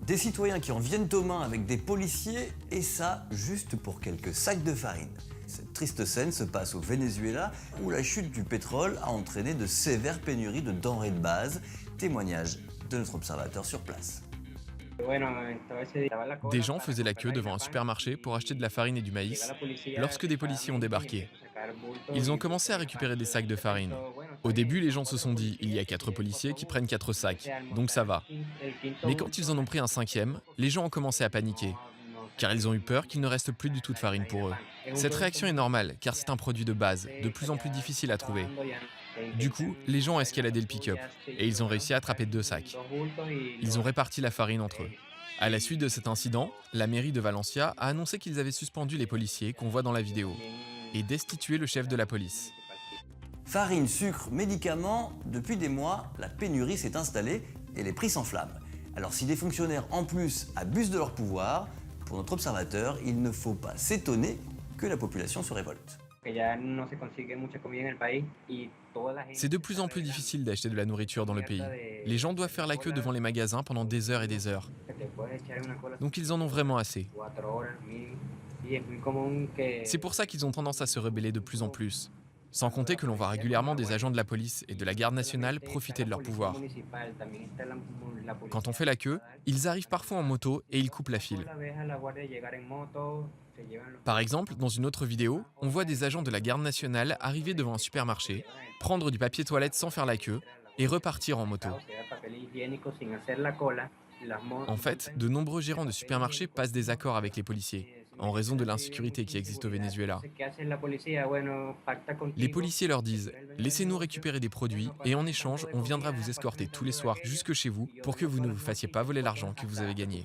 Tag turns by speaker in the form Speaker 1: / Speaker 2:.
Speaker 1: Des citoyens qui en viennent aux mains avec des policiers, et ça, juste pour quelques sacs de farine. Cette triste scène se passe au Venezuela, où la chute du pétrole a entraîné de sévères pénuries de denrées de base. Témoignage de notre observateur sur place.
Speaker 2: Des gens faisaient la queue devant un supermarché pour acheter de la farine et du maïs lorsque des policiers ont débarqué. Ils ont commencé à récupérer des sacs de farine. Au début, les gens se sont dit « il y a 4 policiers qui prennent 4 sacs, donc ça va ». Mais quand ils en ont pris un 5e, les gens ont commencé à paniquer, car ils ont eu peur qu'il ne reste plus du tout de farine pour eux. Cette réaction est normale, car c'est un produit de base, de plus en plus difficile à trouver. Du coup, les gens ont escaladé le pick-up, et ils ont réussi à attraper 2 sacs. Ils ont réparti la farine entre eux. À la suite de cet incident, la mairie de Valencia a annoncé qu'ils avaient suspendu les policiers qu'on voit dans la vidéo, et destitué le chef de la police.
Speaker 1: Farine, sucre, médicaments, depuis des mois, la pénurie s'est installée et les prix s'enflamment. Alors si des fonctionnaires en plus abusent de leur pouvoir, pour notre observateur, il ne faut pas s'étonner que la population se révolte.
Speaker 2: C'est de plus en plus difficile d'acheter de la nourriture dans le pays. Les gens doivent faire la queue devant les magasins pendant des heures et des heures. Donc ils en ont vraiment assez. C'est pour ça qu'ils ont tendance à se rebeller de plus en plus. Sans compter que l'on voit régulièrement des agents de la police et de la garde nationale profiter de leur pouvoir. Quand on fait la queue, ils arrivent parfois en moto et ils coupent la file. Par exemple, dans une autre vidéo, on voit des agents de la garde nationale arriver devant un supermarché, prendre du papier toilette sans faire la queue et repartir en moto. En fait, de nombreux gérants de supermarchés passent des accords avec les policiers, en raison de l'insécurité qui existe au Venezuela. Les policiers leur disent « Laissez-nous récupérer des produits et en échange, on viendra vous escorter tous les soirs jusque chez vous pour que vous ne vous fassiez pas voler l'argent que vous avez gagné. »